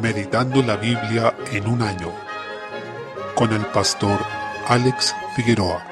Meditando la Biblia en un año, con el pastor Alex Figueroa.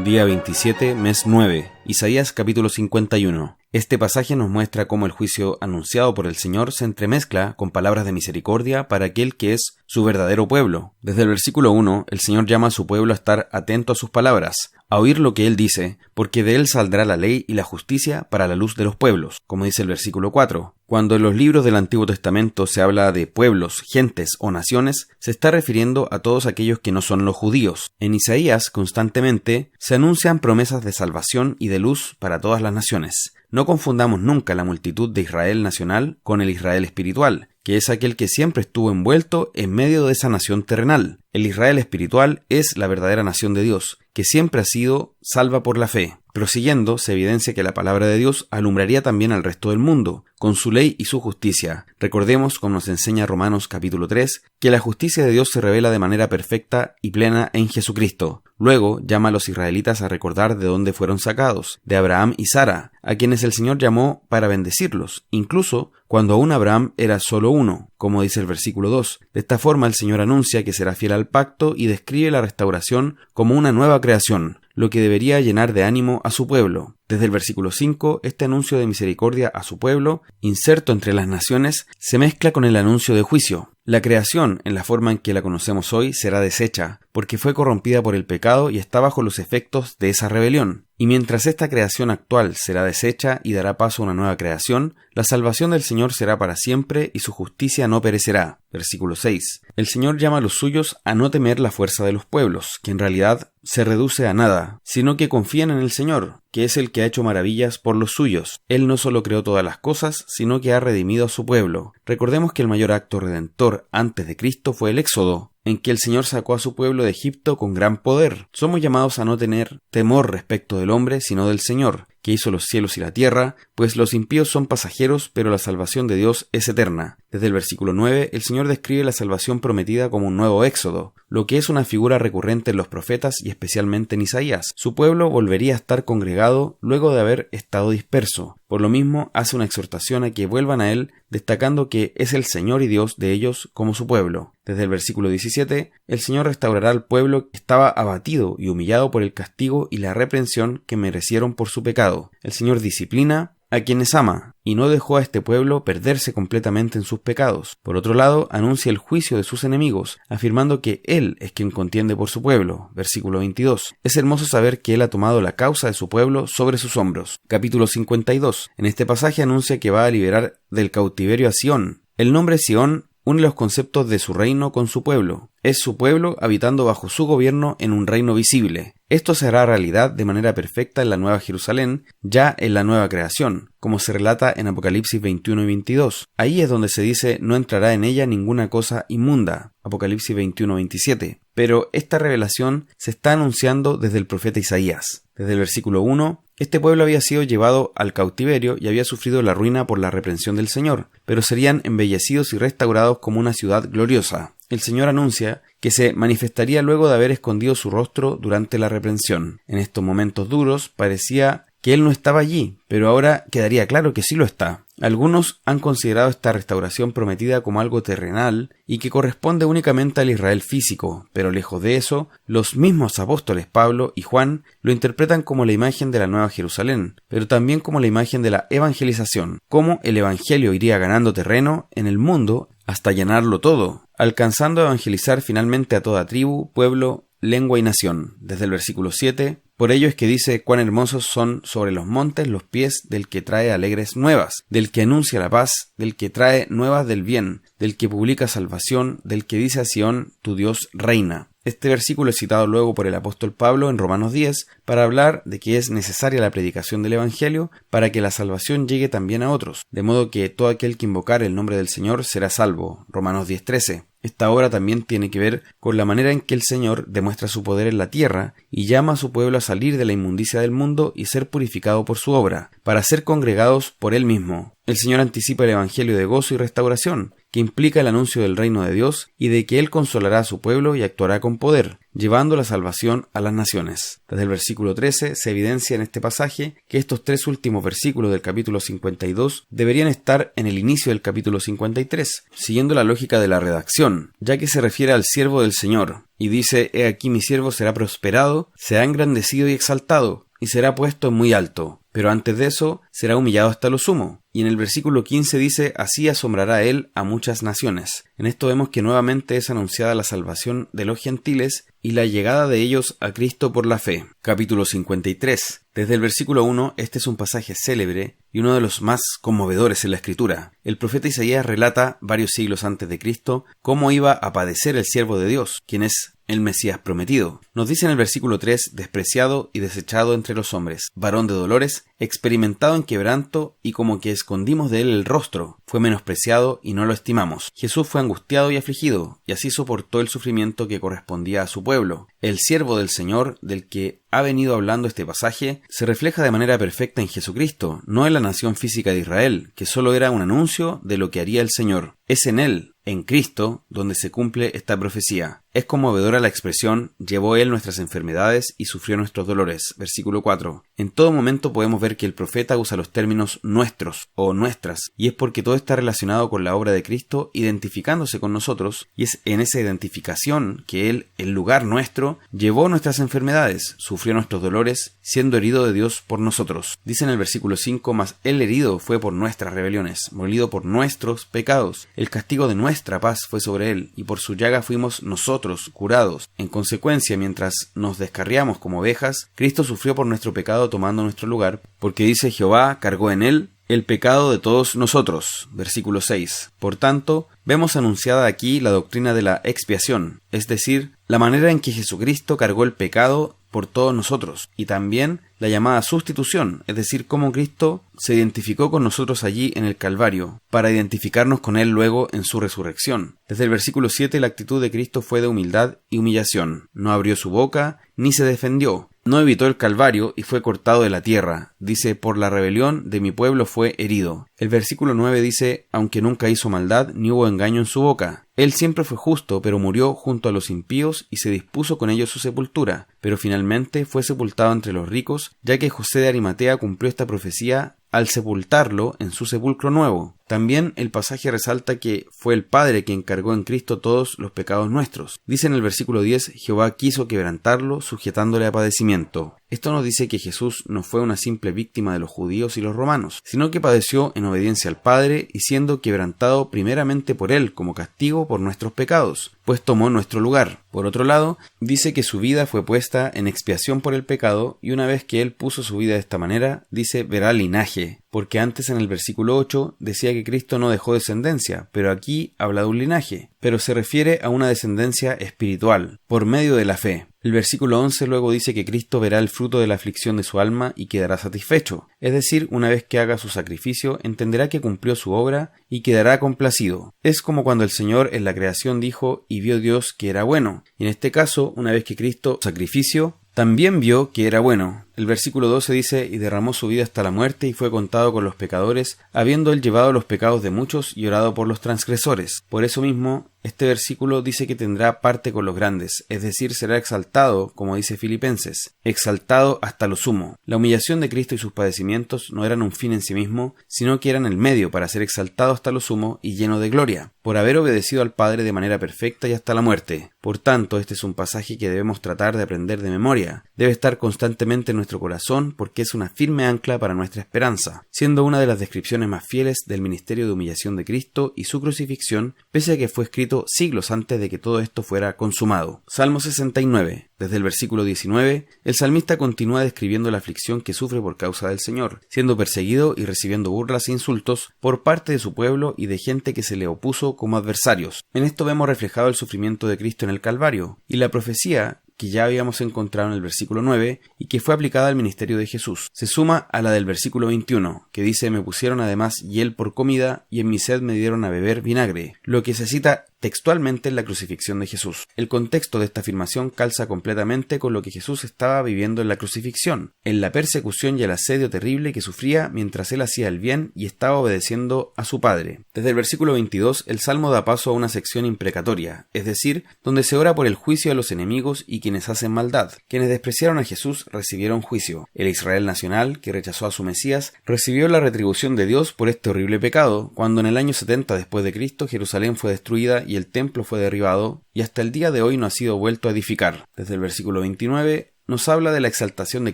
Día 27, mes 9, Isaías capítulo 51. Este pasaje nos muestra cómo el juicio anunciado por el Señor se entremezcla con palabras de misericordia para aquel que es su verdadero pueblo. Desde el versículo 1, el Señor llama a su pueblo a estar atento a sus palabras, a oír lo que Él dice, porque de Él saldrá la ley y la justicia para la luz de los pueblos, como dice el versículo 4. Cuando en los libros del Antiguo Testamento se habla de pueblos, gentes o naciones, se está refiriendo a todos aquellos que no son los judíos. En Isaías, constantemente, se anuncian promesas de salvación y de luz para todas las naciones. No confundamos nunca la multitud de Israel nacional con el Israel espiritual, que es aquel que siempre estuvo envuelto en medio de esa nación terrenal. El Israel espiritual es la verdadera nación de Dios, que siempre ha sido salva por la fe. Prosiguiendo, se evidencia que la palabra de Dios alumbraría también al resto del mundo, con su ley y su justicia. Recordemos, como nos enseña Romanos capítulo 3, que la justicia de Dios se revela de manera perfecta y plena en Jesucristo. Luego, llama a los israelitas a recordar de dónde fueron sacados, de Abraham y Sara, a quienes el Señor llamó para bendecirlos, incluso cuando aún Abraham era solo uno, como dice el versículo 2. De esta forma el Señor anuncia que será fiel al pacto y describe la restauración como una nueva creación, lo que debería llenar de ánimo a su pueblo. Desde el versículo 5, este anuncio de misericordia a su pueblo, inserto entre las naciones, se mezcla con el anuncio de juicio. La creación, en la forma en que la conocemos hoy, será deshecha, porque fue corrompida por el pecado y está bajo los efectos de esa rebelión. Y mientras esta creación actual será deshecha y dará paso a una nueva creación, la salvación del Señor será para siempre y su justicia no perecerá. Versículo 6. El Señor llama a los suyos a no temer la fuerza de los pueblos, que en realidad se reduce a nada, sino que confían en el Señor, que es el que ha hecho maravillas por los suyos. Él no solo creó todas las cosas, sino que ha redimido a su pueblo. Recordemos que el mayor acto redentor antes de Cristo fue el Éxodo, en que el Señor sacó a su pueblo de Egipto con gran poder. Somos llamados a no tener temor respecto del hombre, sino del Señor, que hizo los cielos y la tierra, pues los impíos son pasajeros, pero la salvación de Dios es eterna. Desde el versículo 9, el Señor describe la salvación prometida como un nuevo éxodo, lo que es una figura recurrente en los profetas y especialmente en Isaías. Su pueblo volvería a estar congregado luego de haber estado disperso. Por lo mismo, hace una exhortación a que vuelvan a Él, destacando que es el Señor y Dios de ellos como su pueblo. Desde el versículo 17, el Señor restaurará al pueblo que estaba abatido y humillado por el castigo y la reprensión que merecieron por su pecado. El Señor disciplina a quienes ama, y no dejó a este pueblo perderse completamente en sus pecados. Por otro lado, anuncia el juicio de sus enemigos, afirmando que Él es quien contiende por su pueblo. Versículo 22. Es hermoso saber que Él ha tomado la causa de su pueblo sobre sus hombros. Capítulo 52. En este pasaje anuncia que va a liberar del cautiverio a Sión. El nombre Sión une los conceptos de su reino con su pueblo. Es su pueblo habitando bajo su gobierno en un reino visible. Esto se hará realidad de manera perfecta en la Nueva Jerusalén, ya en la nueva creación, como se relata en Apocalipsis 21 y 22. Ahí es donde se dice no entrará en ella ninguna cosa inmunda. Apocalipsis 21, 27. Pero esta revelación se está anunciando desde el profeta Isaías. Desde el versículo 1, este pueblo había sido llevado al cautiverio y había sufrido la ruina por la reprensión del Señor, pero serían embellecidos y restaurados como una ciudad gloriosa. El Señor anuncia que se manifestaría luego de haber escondido su rostro durante la reprensión. En estos momentos duros parecía que Él no estaba allí, pero ahora quedaría claro que sí lo está. Algunos han considerado esta restauración prometida como algo terrenal y que corresponde únicamente al Israel físico, pero lejos de eso, los mismos apóstoles Pablo y Juan lo interpretan como la imagen de la Nueva Jerusalén, pero también como la imagen de la evangelización, cómo el evangelio iría ganando terreno en el mundo hasta llenarlo todo, alcanzando a evangelizar finalmente a toda tribu, pueblo, lengua y nación. Desde el versículo 7, por ello es que dice cuán hermosos son sobre los montes los pies del que trae alegres nuevas, del que anuncia la paz, del que trae nuevas del bien, del que publica salvación, del que dice a Sión, tu Dios reina. Este versículo es citado luego por el apóstol Pablo en Romanos 10 para hablar de que es necesaria la predicación del Evangelio para que la salvación llegue también a otros, de modo que todo aquel que invocare el nombre del Señor será salvo. Romanos 10:13. Esta obra también tiene que ver con la manera en que el Señor demuestra su poder en la tierra y llama a su pueblo a salir de la inmundicia del mundo y ser purificado por su obra, para ser congregados por Él mismo. El Señor anticipa el Evangelio de gozo y restauración, que implica el anuncio del reino de Dios y de que Él consolará a su pueblo y actuará con poder. llevando la salvación a las naciones. Desde el versículo 13 se evidencia en este pasaje que estos 3 últimos versículos del capítulo 52 deberían estar en el inicio del capítulo 53, siguiendo la lógica de la redacción, ya que se refiere al siervo del Señor, y dice: «He aquí mi siervo será prosperado, será engrandecido y exaltado, y será puesto en muy alto, pero antes de eso será humillado hasta lo sumo». Y en el versículo 15 dice: «Así asombrará él a muchas naciones». En esto vemos que nuevamente es anunciada la salvación de los gentiles y la llegada de ellos a Cristo por la fe. Capítulo 53. Desde el versículo 1, este es un pasaje célebre y uno de los más conmovedores en la Escritura. El profeta Isaías relata varios siglos antes de Cristo cómo iba a padecer el siervo de Dios, quien es el Mesías prometido. Nos dice en el versículo 3: «Despreciado y desechado entre los hombres, varón de dolores, experimentado en quebranto, y como que escondimos de él el rostro, fue menospreciado y no lo estimamos». Jesús fue angustiado y afligido, y así soportó el sufrimiento que correspondía a su pueblo. El siervo del Señor, del que ha venido hablando este pasaje, se refleja de manera perfecta en Jesucristo, no en la nación física de Israel, que solo era un anuncio de lo que haría el Señor. Es en Él, en Cristo, donde se cumple esta profecía. Es conmovedora la expresión: «Llevó Él nuestras enfermedades y sufrió nuestros dolores». Versículo 4. En todo momento podemos ver que el profeta usa los términos nuestros o nuestras, y es porque todo está relacionado con la obra de Cristo identificándose con nosotros, y es en esa identificación que Él, en lugar nuestro, llevó nuestras enfermedades, sufrió nuestros dolores, siendo herido de Dios por nosotros. Dice en el versículo 5: «Mas Él herido fue por nuestras rebeliones, molido por nuestros pecados. El castigo de nuestra paz fue sobre Él, y por su llaga fuimos nosotros curados». En consecuencia, mientras nos descarriamos como ovejas, Cristo sufrió por nuestro pecado tomando nuestro lugar, porque dice: «Jehová cargó en Él el pecado de todos nosotros». Versículo 6. Por tanto, vemos anunciada aquí la doctrina de la expiación, es decir, la manera en que Jesucristo cargó el pecado por todos nosotros, y también la llamada sustitución, es decir, cómo Cristo se identificó con nosotros allí en el Calvario, para identificarnos con Él luego en su resurrección. Desde el versículo 7, la actitud de Cristo fue de humildad y humillación. No abrió su boca, ni se defendió. No evitó el Calvario y fue cortado de la tierra. Dice: «Por la rebelión de mi pueblo fue herido». El versículo 9 dice: «Aunque nunca hizo maldad, ni hubo engaño en su boca. Él siempre fue justo, pero murió junto a los impíos y se dispuso con ellos su sepultura. Pero finalmente fue sepultado entre los ricos, ya que José de Arimatea cumplió esta profecía al sepultarlo en su sepulcro nuevo». También el pasaje resalta que fue el Padre quien cargó en Cristo todos los pecados nuestros. Dice en el versículo 10: «Jehová quiso quebrantarlo, sujetándole a padecimiento». Esto nos dice que Jesús no fue una simple víctima de los judíos y los romanos, sino que padeció en obediencia al Padre y siendo quebrantado primeramente por Él como castigo por nuestros pecados, pues tomó nuestro lugar. Por otro lado, dice que su vida fue puesta en expiación por el pecado, y una vez que Él puso su vida de esta manera, dice: «Verá linaje», porque antes en el versículo 8 decía que Cristo no dejó descendencia, pero aquí habla de un linaje, pero se refiere a una descendencia espiritual, por medio de la fe. El versículo 11 luego dice que Cristo verá el fruto de la aflicción de su alma y quedará satisfecho, es decir, una vez que haga su sacrificio, entenderá que cumplió su obra y quedará complacido. Es como cuando el Señor en la creación dijo: «Y vio Dios que era bueno». Y en este caso, una vez que Cristo sacrificio, también vio que era bueno. El versículo 12 dice: «Y derramó su vida hasta la muerte, y fue contado con los pecadores, habiendo él llevado los pecados de muchos y orado por los transgresores». Por eso mismo, este versículo dice que tendrá parte con los grandes, es decir, será exaltado, como dice Filipenses, exaltado hasta lo sumo. La humillación de Cristo y sus padecimientos no eran un fin en sí mismo, sino que eran el medio para ser exaltado hasta lo sumo y lleno de gloria, por haber obedecido al Padre de manera perfecta y hasta la muerte. Por tanto, este es un pasaje que debemos tratar de aprender de memoria. Debe estar constantemente en nuestro corazón porque es una firme ancla para nuestra esperanza, siendo una de las descripciones más fieles del ministerio de humillación de Cristo y su crucifixión, pese a que fue escrito siglos antes de que todo esto fuera consumado. Salmo 69. Desde el versículo 19, el salmista continúa describiendo la aflicción que sufre por causa del Señor, siendo perseguido y recibiendo burlas e insultos por parte de su pueblo y de gente que se le opuso como adversarios. En esto vemos reflejado el sufrimiento de Cristo en el Calvario, y la profecía que ya habíamos encontrado en el versículo 9 y que fue aplicada al ministerio de Jesús. Se suma a la del versículo 21, que dice: «Me pusieron además hiel por comida, y en mi sed me dieron a beber vinagre», lo que se cita textualmente en la crucifixión de Jesús. El contexto de esta afirmación calza completamente con lo que Jesús estaba viviendo en la crucifixión, en la persecución y el asedio terrible que sufría mientras él hacía el bien y estaba obedeciendo a su Padre. Desde el versículo 22, el Salmo da paso a una sección imprecatoria, es decir, donde se ora por el juicio de los enemigos y quienes hacen maldad. Quienes despreciaron a Jesús recibieron juicio. El Israel nacional, que rechazó a su Mesías, recibió la retribución de Dios por este horrible pecado, cuando en el año 70 después de Cristo Jerusalén fue destruida y el templo fue derribado, y hasta el día de hoy no ha sido vuelto a edificar. Desde el versículo 29 nos habla de la exaltación de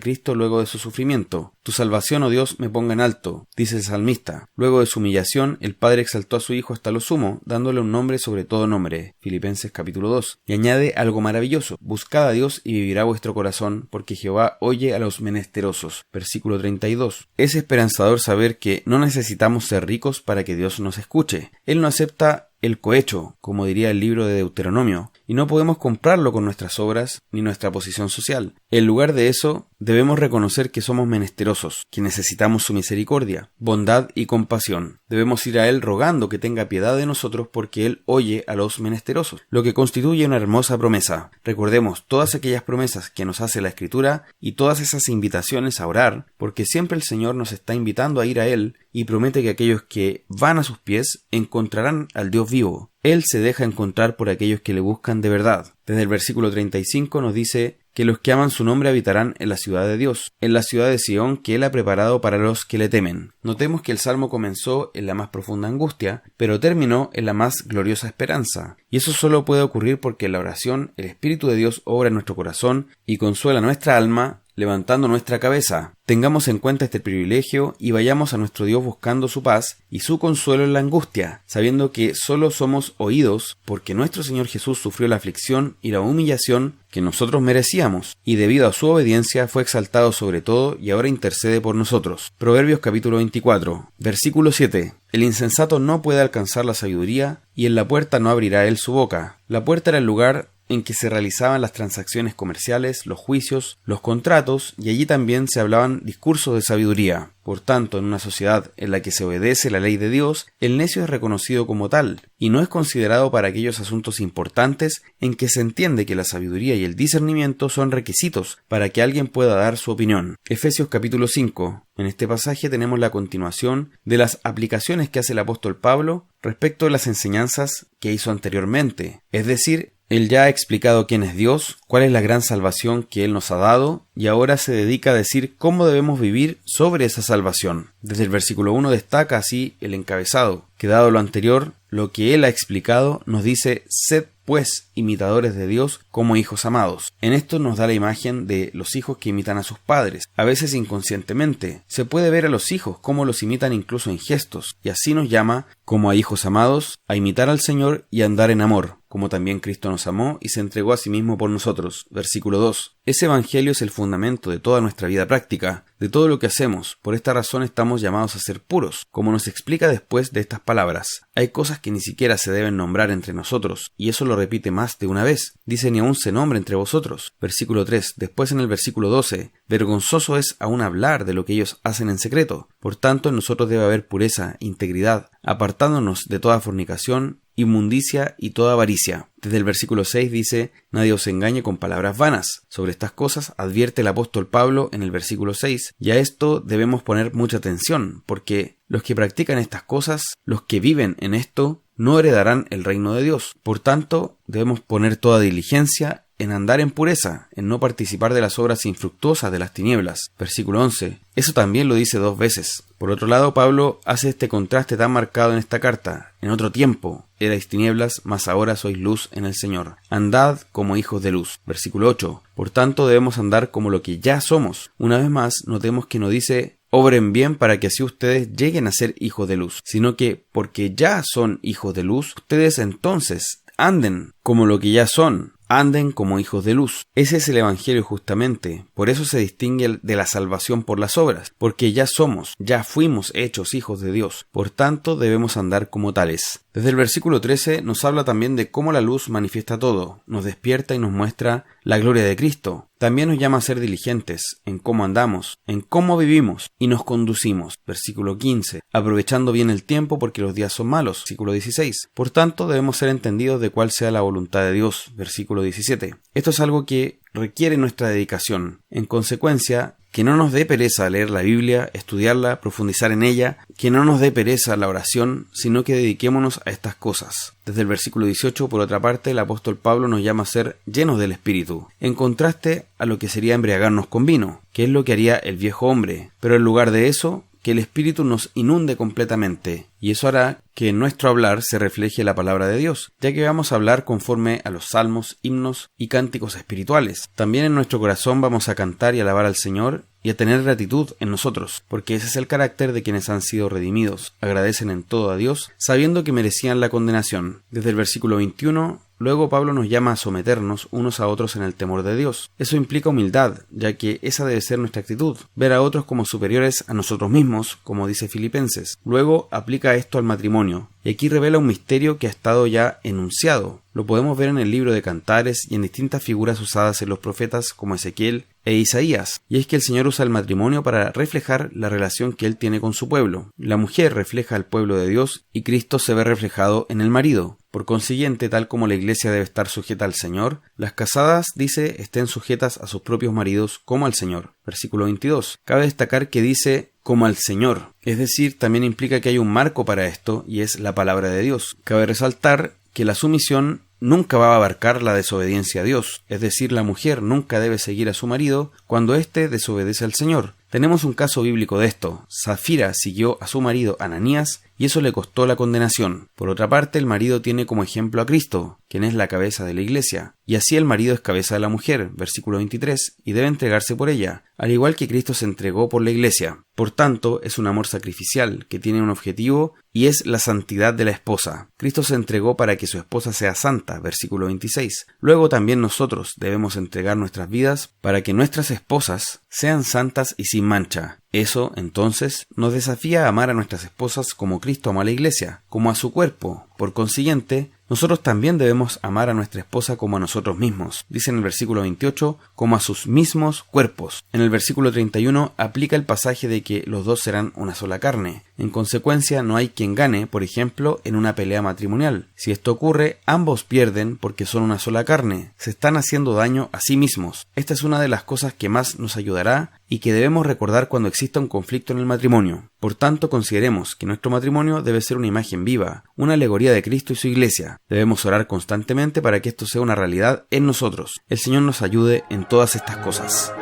Cristo luego de su sufrimiento. Tu salvación, oh Dios, me ponga en alto, dice el salmista. Luego de su humillación, el Padre exaltó a su Hijo hasta lo sumo, dándole un nombre sobre todo nombre. Filipenses capítulo 2. Y añade algo maravilloso. Buscad a Dios y vivirá vuestro corazón, porque Jehová oye a los menesterosos. Versículo 32. Es esperanzador saber que no necesitamos ser ricos para que Dios nos escuche. Él no acepta el cohecho, como diría el libro de Deuteronomio, y no podemos comprarlo con nuestras obras ni nuestra posición social. En lugar de eso, debemos reconocer que somos menesterosos, que necesitamos su misericordia, bondad y compasión. Debemos ir a Él rogando que tenga piedad de nosotros porque Él oye a los menesterosos, lo que constituye una hermosa promesa. Recordemos todas aquellas promesas que nos hace la Escritura y todas esas invitaciones a orar, porque siempre el Señor nos está invitando a ir a Él y promete que aquellos que van a sus pies encontrarán al Dios vivo. Él se deja encontrar por aquellos que le buscan de verdad. Desde el versículo 35 nos dice que los que aman su nombre habitarán en la ciudad de Dios, en la ciudad de Sión que Él ha preparado para los que le temen. Notemos que el Salmo comenzó en la más profunda angustia, pero terminó en la más gloriosa esperanza. Y eso solo puede ocurrir porque en la oración el Espíritu de Dios obra en nuestro corazón y consuela nuestra alma, levantando nuestra cabeza. Tengamos en cuenta este privilegio y vayamos a nuestro Dios buscando su paz y su consuelo en la angustia, sabiendo que solo somos oídos porque nuestro Señor Jesús sufrió la aflicción y la humillación que nosotros merecíamos, y debido a su obediencia fue exaltado sobre todo y ahora intercede por nosotros. Proverbios capítulo 24, versículo 7. El insensato no puede alcanzar la sabiduría, y en la puerta no abrirá él su boca. La puerta era el lugar en que se realizaban las transacciones comerciales, los juicios, los contratos, y allí también se hablaban discursos de sabiduría. Por tanto, en una sociedad en la que se obedece la ley de Dios, el necio es reconocido como tal, y no es considerado para aquellos asuntos importantes en que se entiende que la sabiduría y el discernimiento son requisitos para que alguien pueda dar su opinión. Efesios capítulo 5. En este pasaje tenemos la continuación de las aplicaciones que hace el apóstol Pablo respecto de las enseñanzas que hizo anteriormente, es decir, él ya ha explicado quién es Dios, cuál es la gran salvación que Él nos ha dado, y ahora se dedica a decir cómo debemos vivir sobre esa salvación. Desde el versículo 1 destaca así el encabezado, que dado lo anterior, lo que Él ha explicado, nos dice: sed pues imitadores de Dios como hijos amados. En esto nos da la imagen de los hijos que imitan a sus padres, a veces inconscientemente. Se puede ver a los hijos cómo los imitan incluso en gestos, y así nos llama, como a hijos amados, a imitar al Señor y a andar en amor, como también Cristo nos amó y se entregó a sí mismo por nosotros. Versículo 2. Ese evangelio es el fundamento de toda nuestra vida práctica, de todo lo que hacemos. Por esta razón estamos llamados a ser puros, como nos explica después de estas palabras. Hay cosas que ni siquiera se deben nombrar entre nosotros, y eso lo repite más de una vez. Dice: ni aún se nombre entre vosotros. Versículo 3. Después en el versículo 12, vergonzoso es aún hablar de lo que ellos hacen en secreto. Por tanto, en nosotros debe haber pureza, integridad, apartándonos de toda fornicación, inmundicia y toda avaricia. Desde el versículo 6 dice: nadie os engañe con palabras vanas. Sobre estas cosas advierte el apóstol Pablo en el versículo 6, y a esto debemos poner mucha atención, porque los que practican estas cosas, los que viven en esto, no heredarán el reino de Dios. Por tanto, debemos poner toda diligencia en andar en pureza, en no participar de las obras infructuosas de las tinieblas. Versículo 11. Eso también lo dice 2 veces. Por otro lado, Pablo hace este contraste tan marcado en esta carta. En otro tiempo erais tinieblas, mas ahora sois luz en el Señor. Andad como hijos de luz. Versículo 8. Por tanto, debemos andar como lo que ya somos. Una vez más, notemos que no dice: obren bien para que así ustedes lleguen a ser hijos de luz, sino que porque ya son hijos de luz, ustedes entonces anden como lo que ya son. Anden como hijos de luz. Ese es el evangelio justamente. Por eso se distingue de la salvación por las obras, porque ya somos, ya fuimos hechos hijos de Dios. Por tanto, debemos andar como tales. Desde el versículo 13 nos habla también de cómo la luz manifiesta todo, nos despierta y nos muestra la gloria de Cristo. También nos llama a ser diligentes en cómo andamos, en cómo vivimos y nos conducimos. Versículo 15. Aprovechando bien el tiempo porque los días son malos. Versículo 16. Por tanto, debemos ser entendidos de cuál sea la voluntad de Dios. Versículo 17. Esto es algo que requiere nuestra dedicación. En consecuencia, que no nos dé pereza leer la Biblia, estudiarla, profundizar en ella, que no nos dé pereza la oración, sino que dediquémonos a estas cosas. Desde el versículo 18, por otra parte, el apóstol Pablo nos llama a ser llenos del Espíritu, en contraste a lo que sería embriagarnos con vino, que es lo que haría el viejo hombre, pero en lugar de eso, que el Espíritu nos inunde completamente, y eso hará que en nuestro hablar se refleje la palabra de Dios, ya que vamos a hablar conforme a los salmos, himnos y cánticos espirituales. También en nuestro corazón vamos a cantar y alabar al Señor y a tener gratitud en nosotros, porque ese es el carácter de quienes han sido redimidos. Agradecen en todo a Dios, sabiendo que merecían la condenación. Desde el versículo 21, luego Pablo nos llama a someternos unos a otros en el temor de Dios. Eso implica humildad, ya que esa debe ser nuestra actitud, ver a otros como superiores a nosotros mismos, como dice Filipenses. Luego aplica esto al matrimonio, y aquí revela un misterio que ha estado ya enunciado. Lo podemos ver en el libro de Cantares y en distintas figuras usadas en los profetas como Ezequiel e Isaías, y es que el Señor usa el matrimonio para reflejar la relación que Él tiene con su pueblo. La mujer refleja al pueblo de Dios y Cristo se ve reflejado en el marido. Por consiguiente, tal como la iglesia debe estar sujeta al Señor, las casadas, dice, estén sujetas a sus propios maridos como al Señor. Versículo 22. Cabe destacar que dice como al Señor, es decir, también implica que hay un marco para esto y es la palabra de Dios. Cabe resaltar que la sumisión nunca va a abarcar la desobediencia a Dios, es decir, la mujer nunca debe seguir a su marido cuando éste desobedece al Señor. Tenemos un caso bíblico de esto. Safira siguió a su marido Ananías y eso le costó la condenación. Por otra parte, el marido tiene como ejemplo a Cristo, quien es la cabeza de la iglesia, y así el marido es cabeza de la mujer, versículo 23, y debe entregarse por ella, al igual que Cristo se entregó por la iglesia. Por tanto, es un amor sacrificial que tiene un objetivo y es la santidad de la esposa. Cristo se entregó para que su esposa sea santa, versículo 26. Luego también nosotros debemos entregar nuestras vidas para que nuestras esposas sean santas y sin mancha. Eso, entonces, nos desafía a amar a nuestras esposas como Cristo amó a la iglesia, como a su cuerpo. Por consiguiente, nosotros también debemos amar a nuestra esposa como a nosotros mismos. Dice en el versículo 28, como a sus mismos cuerpos. En el versículo 31 aplica el pasaje de que los dos serán una sola carne. En consecuencia, no hay quien gane, por ejemplo, en una pelea matrimonial. Si esto ocurre, ambos pierden porque son una sola carne. Se están haciendo daño a sí mismos. Esta es una de las cosas que más nos ayudará y que debemos recordar cuando exista un conflicto en el matrimonio. Por tanto, consideremos que nuestro matrimonio debe ser una imagen viva, una alegoría de Cristo y su iglesia. Debemos orar constantemente para que esto sea una realidad en nosotros. El Señor nos ayude en todas estas cosas.